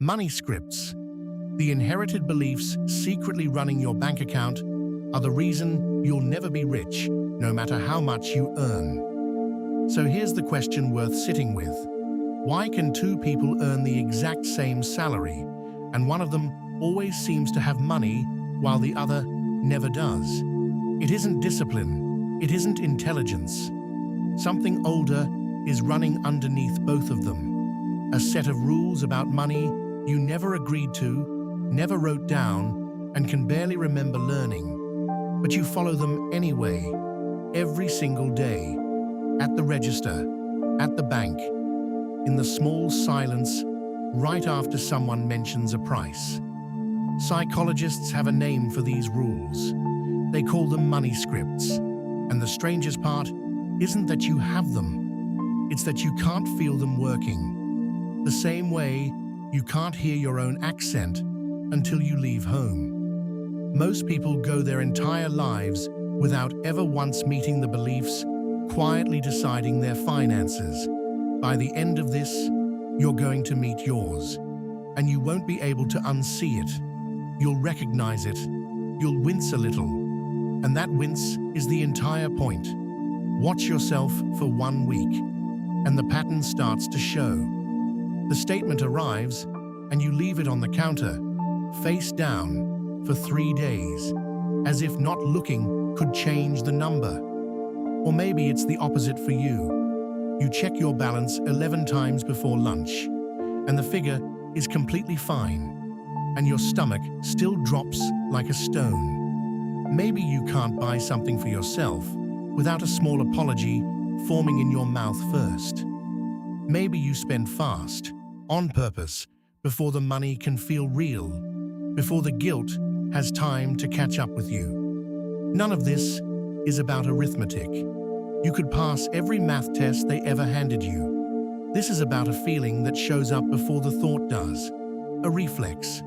Money scripts, the inherited beliefs secretly running your bank account, are the reason you'll never be rich, no matter how much you earn. So here's the question worth sitting with. Why can two people earn the exact same salary, and one of them always seems to have money while the other never does? It isn't discipline, it isn't intelligence. Something older is running underneath both of them. A set of rules about money you never agreed to, never wrote down, and can barely remember learning. But you follow them anyway, every single day, at the register, at the bank, in the small silence, right after someone mentions a price. Psychologists have a name for these rules. They call them money scripts. And the strangest part isn't that you have them, it's that you can't feel them working. The same way you can't hear your own accent until you leave home. Most people go their entire lives without ever once meeting the beliefs, quietly deciding their finances. By the end of this, you're going to meet yours, and you won't be able to unsee it. You'll recognize it, you'll wince a little, and that wince is the entire point. Watch yourself for 1 week, and the pattern starts to show. The statement arrives, and you leave it on the counter, face down, for 3 days, as if not looking could change the number. Or maybe it's the opposite for you. You check your balance 11 times before lunch, and the figure is completely fine, and your stomach still drops like a stone. Maybe you can't buy something for yourself without a small apology forming in your mouth first. Maybe you spend fast, on purpose, before the money can feel real, before the guilt has time to catch up with you. None of this is about arithmetic. You could pass every math test they ever handed you. This is about a feeling that shows up before the thought does. A reflex,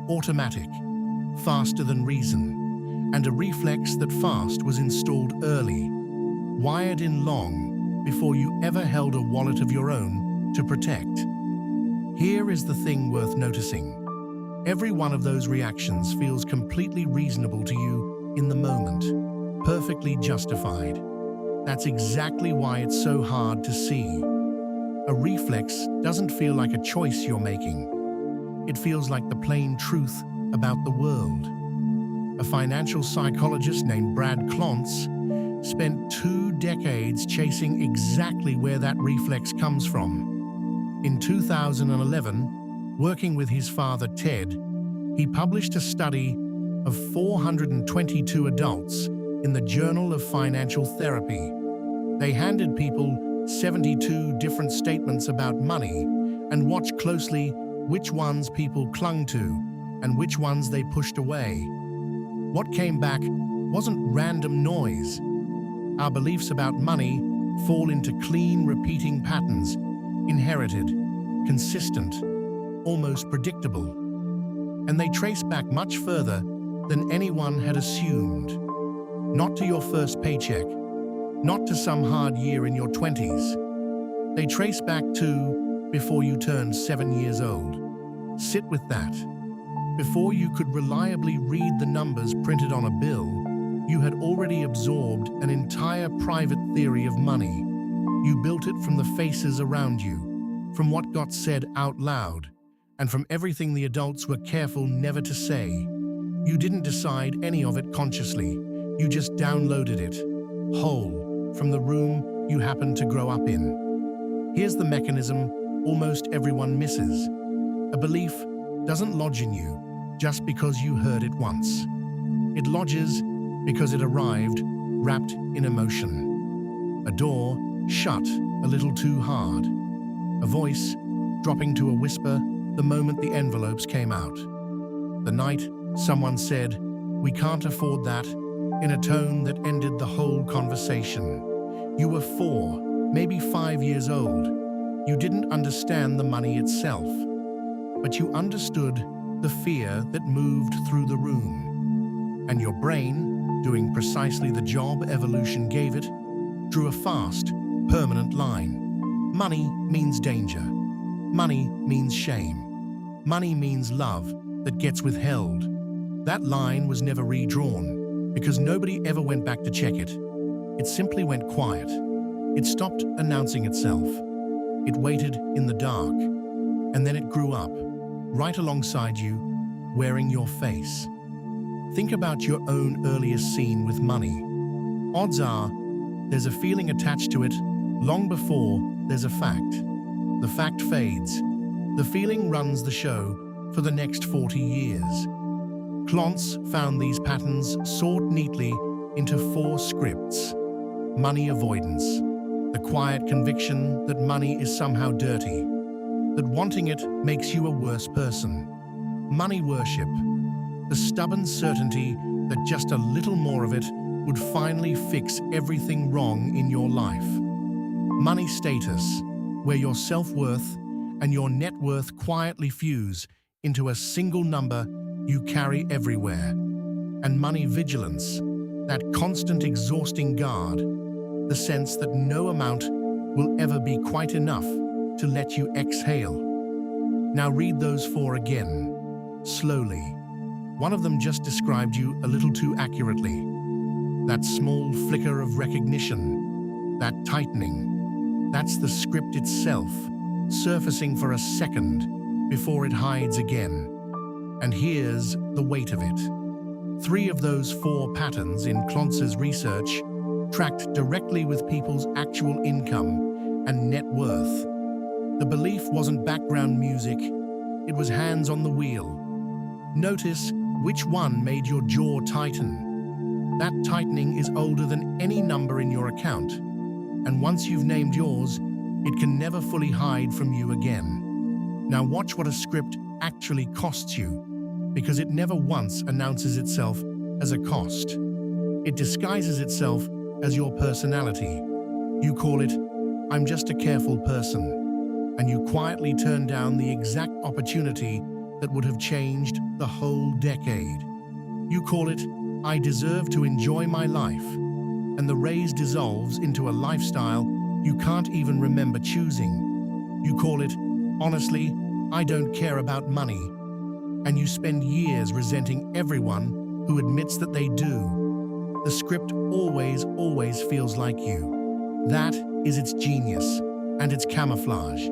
automatic, faster than reason, and a reflex that fast was installed early, wired in long before you ever held a wallet of your own to protect. Here is the thing worth noticing. Every one of those reactions feels completely reasonable to you in the moment, perfectly justified. That's exactly why it's so hard to see. A reflex doesn't feel like a choice you're making. It feels like the plain truth about the world. A financial psychologist named Brad Klontz spent 2 decades chasing exactly where that reflex comes from. In 2011, working with his father Ted, he published a study of 422 adults in the Journal of Financial Therapy. They handed people 72 different statements about money and watched closely which ones people clung to and which ones they pushed away. What came back wasn't random noise. Our beliefs about money fall into clean, repeating patterns, inherited, consistent, almost predictable. And they trace back much further than anyone had assumed. Not to your first paycheck, not to some hard year in your 20s. They trace back to before you turned 7 years old. Sit with that. Before you could reliably read the numbers printed on a bill, you had already absorbed an entire private theory of money. You built it from the faces around you, from what got said out loud, and from everything the adults were careful never to say. You didn't decide any of it consciously. You just downloaded it, whole, from the room you happened to grow up in. Here's the mechanism almost everyone misses. A belief doesn't lodge in you just because you heard it once. It lodges because it arrived wrapped in emotion. A door shut a little too hard. A voice dropping to a whisper the moment the envelopes came out. The night someone said, "We can't afford that," in a tone that ended the whole conversation. You were 4, maybe 5 years old. You didn't understand the money itself, but you understood the fear that moved through the room. And your brain, doing precisely the job evolution gave it, drew a fast, permanent line. Money means danger. Money means shame. Money means love that gets withheld. That line was never redrawn because nobody ever went back to check it. It simply went quiet. It stopped announcing itself. It waited in the dark, and then it grew up, right alongside you, wearing your face. Think about your own earliest scene with money. Odds are, there's a feeling attached to it long before there's a fact. The fact fades. The feeling runs the show for the next 40 years. Klontz found these patterns sort neatly into 4 scripts. Money avoidance, the quiet conviction that money is somehow dirty, that wanting it makes you a worse person. Money worship, the stubborn certainty that just a little more of it would finally fix everything wrong in your life. Money status, where your self-worth and your net worth quietly fuse into a single number you carry everywhere. And money vigilance, that constant exhausting guard, the sense that no amount will ever be quite enough to let you exhale. Now read those 4 again, slowly. One of them just described you a little too accurately. That small flicker of recognition, that tightening, that's the script itself, surfacing for a second before it hides again. And here's the weight of it. 3 of those 4 patterns in Klontz's research tracked directly with people's actual income and net worth. The belief wasn't background music, it was hands on the wheel. Notice which one made your jaw tighten. That tightening is older than any number in your account, and once you've named yours, it can never fully hide from you again. Now watch what a script actually costs you, because it never once announces itself as a cost. It disguises itself as your personality. You call it, "I'm just a careful person," and you quietly turn down the exact opportunity that would have changed the whole decade. You call it, "I deserve to enjoy my life," and the raise dissolves into a lifestyle you can't even remember choosing. You call it, "Honestly, I don't care about money," and you spend years resenting everyone who admits that they do. The script always feels like you. That is its genius and its camouflage.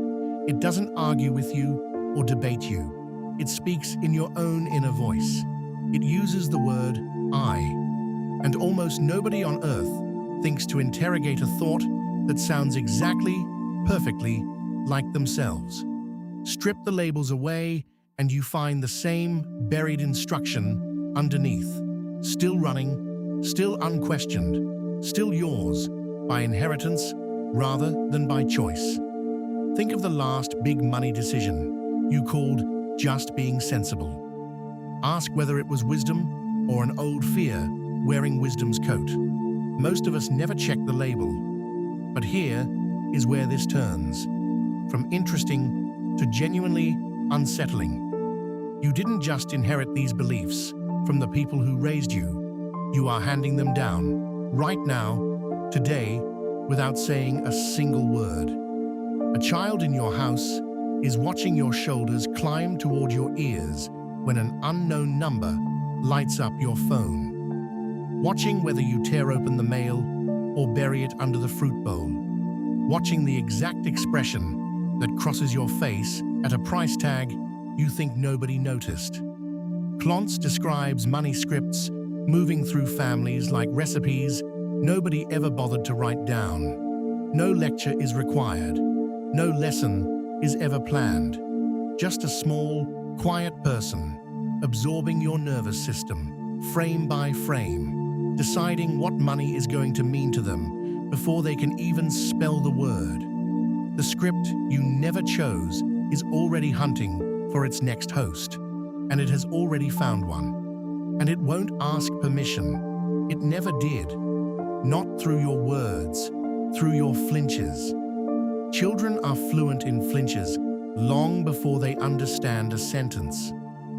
It doesn't argue with you or debate you. It speaks in your own inner voice. It uses the word I, and almost nobody on earth thinks to interrogate a thought that sounds exactly, perfectly like themselves. Strip the labels away and you find the same buried instruction underneath. Still running, still unquestioned, still yours by inheritance rather than by choice. Think of the last big money decision you called just being sensible. Ask whether it was wisdom or an old fear wearing wisdom's coat. Most of us never check the label. But here is where this turns, from interesting to genuinely unsettling. You didn't just inherit these beliefs from the people who raised you. You are handing them down, right now, today, without saying a single word. A child in your house is watching your shoulders climb toward your ears when an unknown number lights up your phone. Watching whether you tear open the mail or bury it under the fruit bowl. Watching the exact expression that crosses your face at a price tag you think nobody noticed. Klontz describes money scripts moving through families like recipes nobody ever bothered to write down. No lecture is required. No lesson is ever planned. Just a small, quiet person absorbing your nervous system, frame by frame, deciding what money is going to mean to them before they can even spell the word. The script you never chose is already hunting for its next host, and it has already found one. And it won't ask permission. It never did. Not through your words, through your flinches. Children are fluent in flinches long before they understand a sentence.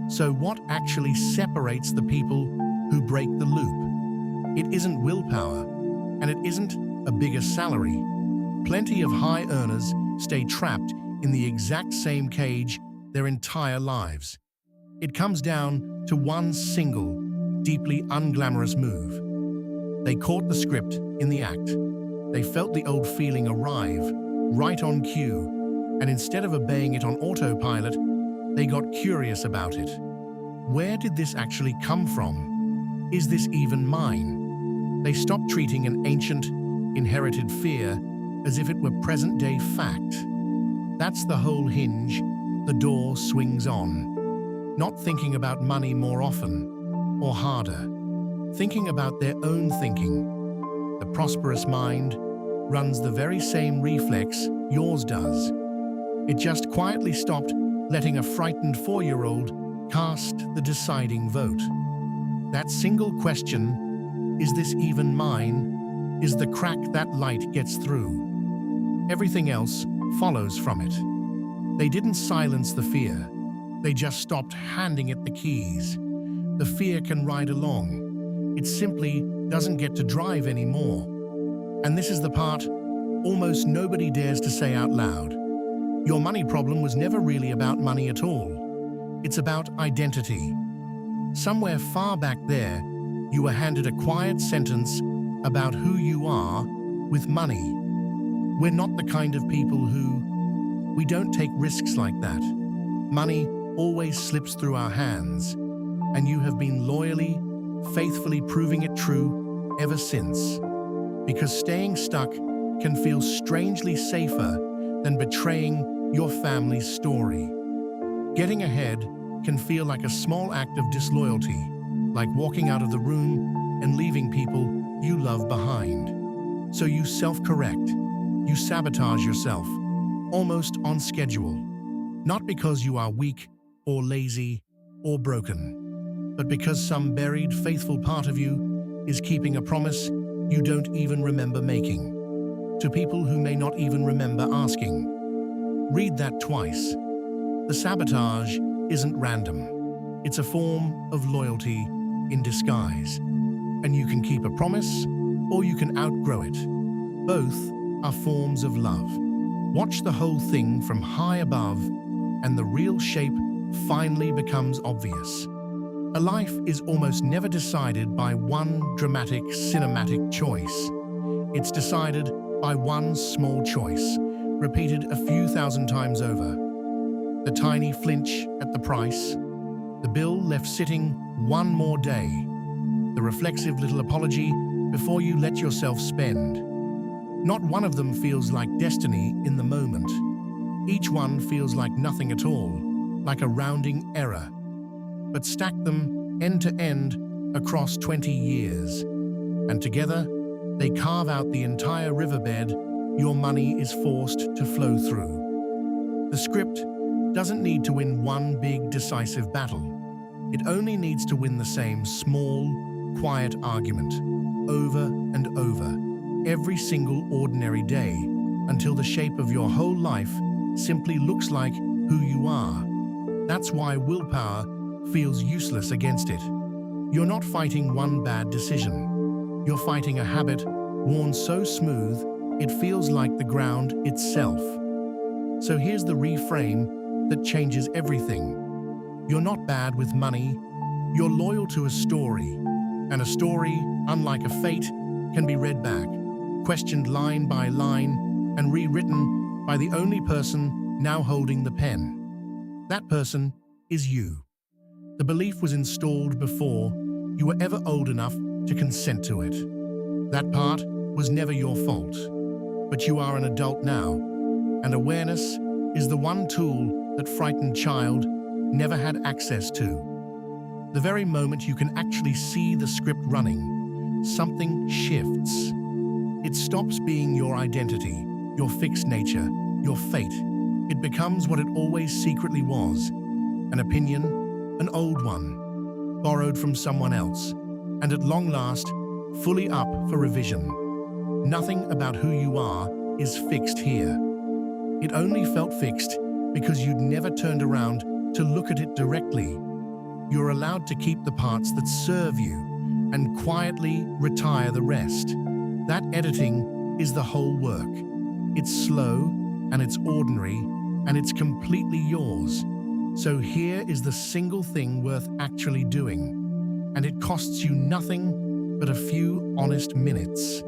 So what actually separates the people who break the loop? It isn't willpower, and it isn't a bigger salary. Plenty of high earners stay trapped in the exact same cage their entire lives. It comes down to one single, deeply unglamorous move. They caught the script in the act. They felt the old feeling arrive, right on cue, and instead of obeying it on autopilot, they got curious about it. Where did this actually come from? Is this even mine? They stopped treating an ancient, inherited fear as if it were present-day fact. That's the whole hinge. The door swings on. Not thinking about money more often or harder. Thinking about their own thinking. The prosperous mind runs the very same reflex yours does. It just quietly stopped letting a frightened 4-year-old cast the deciding vote. That single question, is this even mine, is the crack that light gets through. Everything else follows from it. They didn't silence the fear. They just stopped handing it the keys. The fear can ride along. It simply doesn't get to drive anymore. And this is the part almost nobody dares to say out loud. Your money problem was never really about money at all. It's about identity. Somewhere far back there, you were handed a quiet sentence about who you are with money. We're not the kind of people we don't take risks like that. Money always slips through our hands, and you have been loyally, faithfully proving it true ever since. Because staying stuck can feel strangely safer than betraying your family's story. Getting ahead can feel like a small act of disloyalty, like walking out of the room and leaving people you love behind. So you self-correct. You sabotage yourself, almost on schedule, not because you are weak or lazy or broken, but because some buried, faithful part of you is keeping a promise you don't even remember making, to people who may not even remember asking. Read that twice. The sabotage isn't random. It's a form of loyalty in disguise, and you can keep a promise or you can outgrow it. Both are forms of love. Watch the whole thing from high above, and the real shape finally becomes obvious. A life is almost never decided by one dramatic, cinematic choice. It's decided by one small choice, repeated a few thousand times over. The tiny flinch at the price, the bill left sitting one more day, the reflexive little apology before you let yourself spend. Not one of them feels like destiny in the moment. Each one feels like nothing at all, like a rounding error. But stack them end to end across 20 years, and together they carve out the entire riverbed your money is forced to flow through. The script doesn't need to win one big decisive battle. It only needs to win the same small, quiet argument over and over, every single ordinary day, until the shape of your whole life simply looks like who you are. That's why willpower feels useless against it. You're not fighting one bad decision. You're fighting a habit worn so smooth it feels like the ground itself. So here's the reframe that changes everything. You're not bad with money. You're loyal to a story. And a story, unlike a fate, can be read back, questioned line by line, and rewritten by the only person now holding the pen. That person is you. The belief was installed before you were ever old enough to consent to it. That part was never your fault. But you are an adult now, and awareness is the one tool that frightened child never had access to. The very moment you can actually see the script running, something shifts. It stops being your identity, your fixed nature, your fate. It becomes what it always secretly was, an opinion, an old one, borrowed from someone else, and at long last, fully up for revision. Nothing about who you are is fixed here. It only felt fixed because you'd never turned around to look at it directly. You're allowed to keep the parts that serve you and quietly retire the rest. That editing is the whole work. It's slow and it's ordinary and it's completely yours. So here is the single thing worth actually doing, and it costs you nothing but a few honest minutes.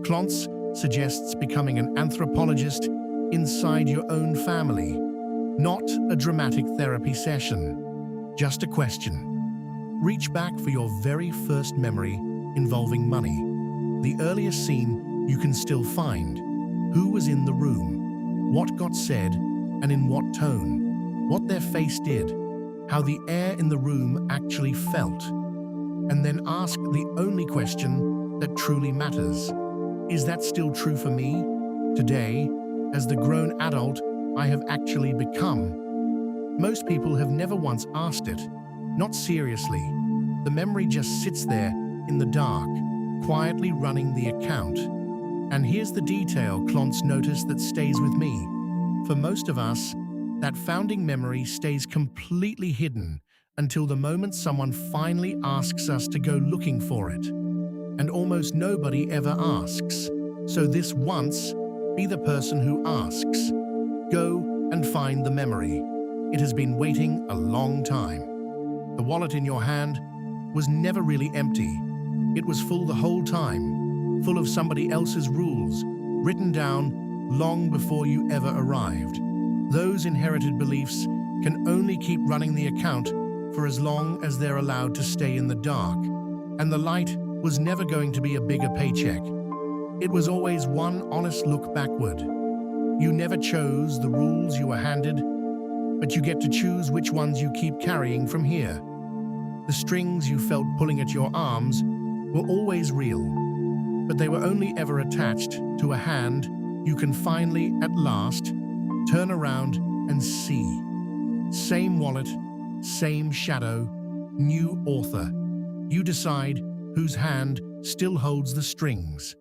Klontz suggests becoming an anthropologist inside your own family, not a dramatic therapy session, just a question. Reach back for your very first memory involving money. The earliest scene you can still find. Who was in the room? What got said and in what tone? What their face did? How the air in the room actually felt? And then ask the only question that truly matters. Is that still true for me? Today, as the grown adult I have actually become. Most people have never once asked it. Not seriously. The memory just sits there in the dark, quietly running the account. And here's the detail Klontz noticed that stays with me. For most of us, that founding memory stays completely hidden until the moment someone finally asks us to go looking for it. And almost nobody ever asks. So this once, be the person who asks. Go and find the memory. It has been waiting a long time. The wallet in your hand was never really empty. It was full the whole time, full of somebody else's rules, written down long before you ever arrived. Those inherited beliefs can only keep running the account for as long as they're allowed to stay in the dark. And the light was never going to be a bigger paycheck. It was always one honest look backward. You never chose the rules you were handed, but you get to choose which ones you keep carrying from here. The strings you felt pulling at your arms were always real, but they were only ever attached to a hand you can finally, at last, turn around and see. Same wallet, same shadow, new author. You decide whose hand still holds the strings.